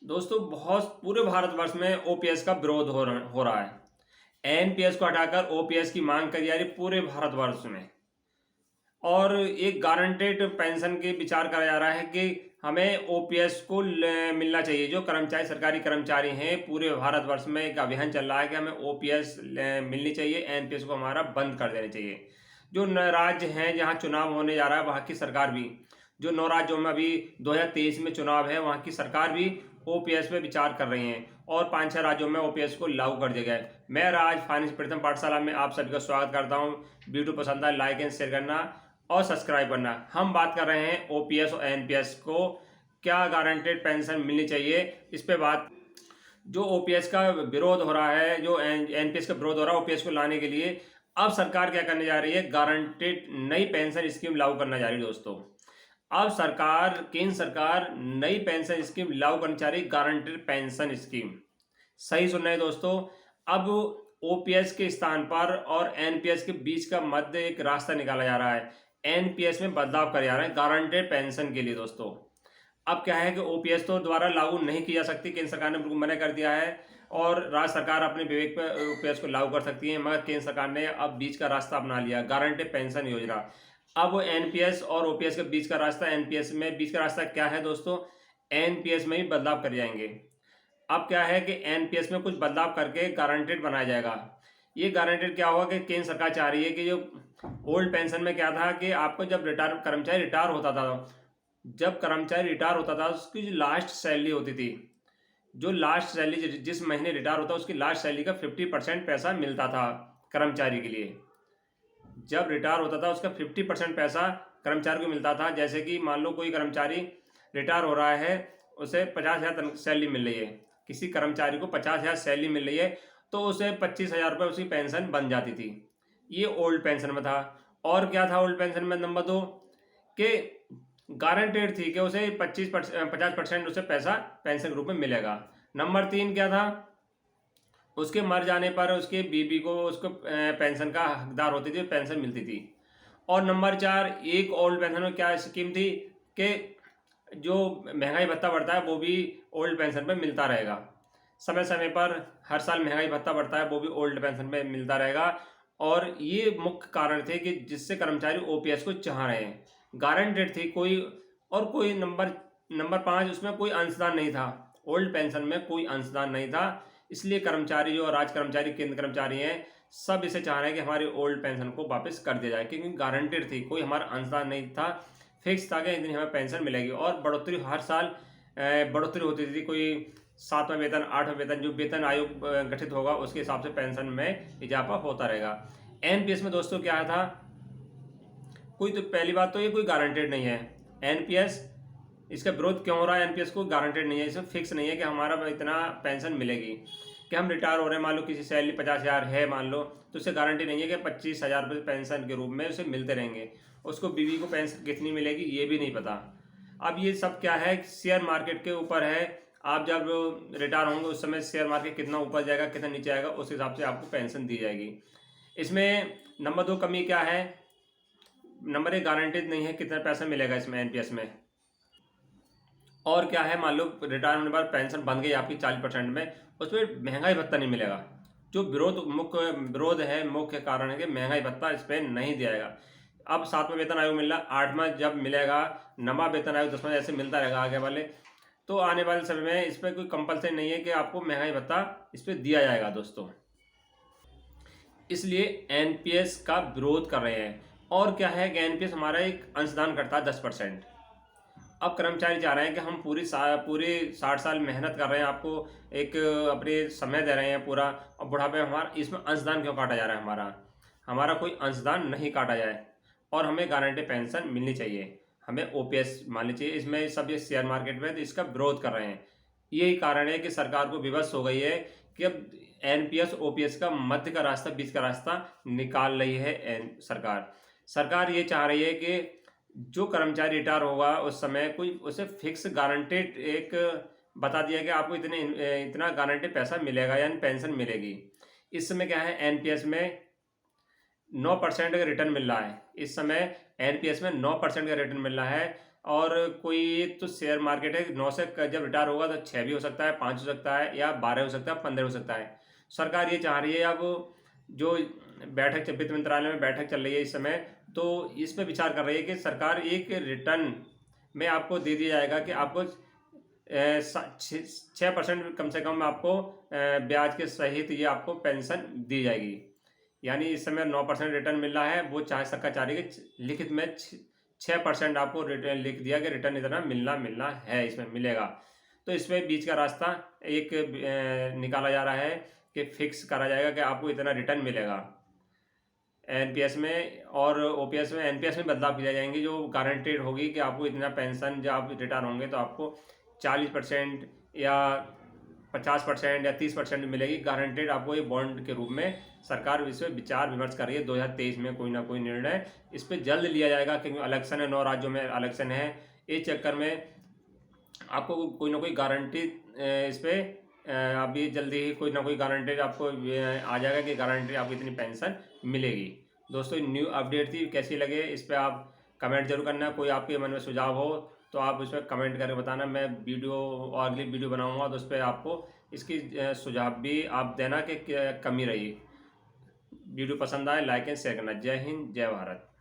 दोस्तों बहुत पूरे भारतवर्ष में ओपीएस का विरोध हो रहा है। एनपीएस को हटाकर ओपीएस की मांग करी जा रही है पूरे भारतवर्ष में। और एक गारंटेड पेंशन के विचार करा जा रहा है कि हमें ओपीएस को मिलना चाहिए। जो कर्मचारी सरकारी कर्मचारी हैं पूरे भारतवर्ष में एक अभियान चल रहा है कि हमें ओपीएस मिलनी चाहिए, एनपीएस को हमारा बंद कर देना चाहिए। जो राज्य हैं जहां चुनाव होने जा रहा है वहां की सरकार भी, जो 9 राज्यों में अभी 2023 में चुनाव है वहां की सरकार भी ओपीएस पे विचार कर रही हैं और 5-6 राज्यों में ओपीएस को लागू कर दिया गया है। मैं राज फाइनेंस प्रथम पाठशाला में आप सभी का स्वागत करता हूं। वीडियो पसंद आए लाइक एंड शेयर करना और सब्सक्राइब करना। हम बात कर रहे हैं ओपीएस और एनपीएस को क्या गारंटेड पेंशन मिलनी चाहिए, इस पे बात। जो ओपीएस का विरोध हो रहा है, जो एनपीएस का विरोध हो रहा है ओपीएस को लाने के लिए, अब सरकार क्या करने जा रही है, गारंटेड नई पेंशन स्कीम लागू करने जा रही है दोस्तों। अब सरकार, केंद्र सरकार नई पेंशन स्कीम लागू करनी चाह रही है, गारंटेड पेंशन स्कीम। सही सुन रहे हैं दोस्तों। अब ओपीएस के स्थान पर और एनपीएस के बीच का मध्य एक रास्ता निकाला जा रहा है। एनपीएस में बदलाव करे जा रहे हैं गारंटेड पेंशन के लिए दोस्तों। अब क्या है कि ओपीएस तो दोबारा लागू नहीं की जा सकती, केंद्र सरकार ने बिल्कुल मना कर दिया है और राज्य सरकार अपने विवेक पर ओपीएस को लागू कर सकती है, मगर केंद्र सरकार ने अब बीच का रास्ता अपना लिया, गारंटेड पेंशन योजना। अब एनपीएस और ओपीएस के बीच का रास्ता, एनपीएस में बीच का रास्ता क्या है दोस्तों, एनपीएस में ही बदलाव कर जाएंगे। अब क्या है कि एनपीएस में कुछ बदलाव करके गारंटेड बनाया जाएगा। ये गारंटेड क्या होगा कि केंद्र सरकार चाह रही है कि जो ओल्ड पेंशन में क्या था कि आपको जब कर्मचारी रिटायर होता था, जब कर्मचारी रिटायर होता था उसकी जो लास्ट सैलरी होती थी, जो लास्ट सैलरी जिस महीने रिटायर होता उसकी लास्ट सैलरी का 50% पैसा मिलता था कर्मचारी के लिए। जब रिटायर होता था उसका 50% पैसा कर्मचारी को मिलता था। जैसे कि मान लो कोई कर्मचारी रिटायर हो रहा है, उसे 50,000 सैलरी मिल रही है, किसी कर्मचारी को 50,000 सैलरी मिल रही है, तो उसे 25,000 रुपये उसकी पेंशन बन जाती थी। ये ओल्ड पेंशन में था। और क्या था ओल्ड पेंशन में, नंबर 2 कि गारंटेड थी कि उसे 50% उसे पैसा पेंशन के रूप में मिलेगा। नंबर 3 क्या था, उसके मर जाने पर उसके बीबी को उसको पेंशन का हकदार होती थी, पेंशन मिलती थी। और नंबर 4 एक ओल्ड पेंशन में क्या स्कीम थी कि जो महंगाई भत्ता बढ़ता है वो भी ओल्ड पेंशन पे मिलता रहेगा। समय समय पर हर साल महंगाई भत्ता बढ़ता है, वो भी ओल्ड पेंशन पे मिलता रहेगा। और ये मुख्य कारण थे कि जिससे कर्मचारी ओपीएस को चाह रहे हैं। गारंटेड थी कोई, और कोई नंबर 5 उसमें कोई अंशदान नहीं था, ओल्ड पेंशन में कोई अंशदान नहीं था। इसलिए कर्मचारी जो राज्य कर्मचारी, केंद्र कर्मचारी हैं, सब इसे चाह रहे हैं कि हमारी ओल्ड पेंशन को वापस कर दिया जाए, क्योंकि गारंटेड थी, कोई हमारा अंशदान नहीं था, फिक्स था कि इतनी हमें पेंशन मिलेगी। और बढ़ोतरी हर साल बढ़ोतरी होती थी, कोई 7वां वेतन, 8वां वेतन, जो वेतन आयोग गठित होगा उसके हिसाब से पेंशन में इजाफा होता रहेगा। एनपीएस में दोस्तों क्या था, कोई तो पहली बात तो ये कोई गारंटेड नहीं है एनपीएस। इसका विरोध क्यों हो रहा है, एनपीएस को गारंटेड नहीं है, इसमें फिक्स नहीं है कि हमारा इतना पेंशन मिलेगी। कि हम रिटायर हो रहे हैं, मान लो किसी सैलरी 50,000 है मान लो, तो उसे गारंटी नहीं है कि 25,000 रुपये पेंशन के रूप में उसे मिलते रहेंगे। उसको बीवी को पेंशन कितनी मिलेगी ये भी नहीं पता। अब ये सब क्या है, शेयर मार्केट के ऊपर है। आप जब रिटायर होंगे उस समय शेयर मार्केट कितना ऊपर जाएगा कितना नीचे आएगा, उस हिसाब से आपको पेंशन दी जाएगी। इसमें नंबर 2 कमी क्या है, नंबर 1 गारंटीड नहीं है कितना पैसा मिलेगा इसमें एनपीएस में। और क्या है, मान लो रिटायर होने पर पेंशन बन गई आपकी 40% में, उसमें महंगाई भत्ता नहीं मिलेगा। जो मुख्य विरोध है, मुख्य कारण है कि महंगाई भत्ता इस पर नहीं दिया जाएगा। अब 7वां वेतन आयोग मिल रहा, 8वां जब मिलेगा, 9वां वेतन आयोग 10वां ऐसे मिलता रहेगा आगे वाले। तो आने वाले समय में इस पर कोई कंपल्सरी नहीं है कि आपको महंगाई भत्ता इस पर दिया जाएगा दोस्तों। इसलिए एनपीएस का विरोध कर रहे हैं। और क्या है कि एनपीएस हमारा एक अंशदान करता है 10%। अब कर्मचारी चाह रहे हैं कि हम पूरे 60 साल मेहनत कर रहे हैं, आपको एक अपने समय दे रहे हैं पूरा, और बुढ़ापे में हमारा इसमें अंशदान क्यों काटा जा रहा है, हमारा कोई अंशदान नहीं काटा जाए और हमें गारंटी पेंशन मिलनी चाहिए, हमें ओपीएस माननी चाहिए। इसमें सब ये शेयर मार्केट में तो इसका विरोध कर रहे हैं। यही कारण है कि सरकार को विवश हो गई है कि अब एनपीएस ओपीएस का मध्य का रास्ता, बीच का रास्ता निकाल रही है सरकार ये चाह रही है कि जो कर्मचारी रिटायर होगा उस समय कोई उसे फिक्स गारंटेड एक बता दिया कि आपको इतना गारंटेड पैसा मिलेगा यानी पेंशन मिलेगी। इस समय क्या है, एनपीएस में 9% का रिटर्न मिल रहा है। इस समय एनपीएस में 9% का रिटर्न मिल रहा है। और कोई तो शेयर मार्केट है 9 से जब रिटायर होगा तो 6 भी हो सकता है, 5 हो सकता है, या 12 हो सकता है, 15 हो सकता है। सरकार ये चाह रही है, अब जो वित्त मंत्रालय में बैठक चल रही है इस समय, तो इस पे विचार कर रही है कि सरकार एक रिटर्न में आपको दे दिया जाएगा कि आपको 6% कम से कम आपको ब्याज के सहित ये आपको पेंशन दी जाएगी। यानी इस समय 9% रिटर्न मिल रहा है, वो सरकार चाह रही है कि लिखित में 6% आपको रिटर्न लिख दिया कि रिटर्न इतना मिलना है, इसमें मिलेगा। तो इसमें बीच का रास्ता एक निकाला जा रहा है कि फिक्स करा जाएगा कि आपको इतना रिटर्न मिलेगा एनपीएस में, और ओपीएस में, एनपीएस में बदलाव किए जाएंगे, जो गारंटेड होगी कि आपको इतना पेंशन जब आप रिटायर होंगे तो आपको 40% या 50% या 30% मिलेगी गारंटेड आपको, ये बॉन्ड के रूप में। सरकार इस पर विचार विमर्श कर रही है, 2023 में कोई ना कोई निर्णय इस पर जल्द लिया जाएगा, क्योंकि इलेक्शन है, 9 राज्यों में इलेक्शन है। इस चक्कर में आपको कोई ना कोई गारंटी इस पर अभी जल्दी ही कोई ना कोई गारंटी आपको आ जाएगा कि गारंटी आपको इतनी पेंशन मिलेगी। दोस्तों न्यू अपडेट थी, कैसी लगे इस पर आप कमेंट जरूर करना। कोई आपके मन में सुझाव हो तो आप उस पर कमेंट करके बताना, मैं वीडियो और अगली वीडियो बनाऊंगा तो उस पर आपको इसकी सुझाव भी आप देना कि कमी रही। वीडियो पसंद आए लाइक एंड शेयर करना। जय हिंद, जय भारत।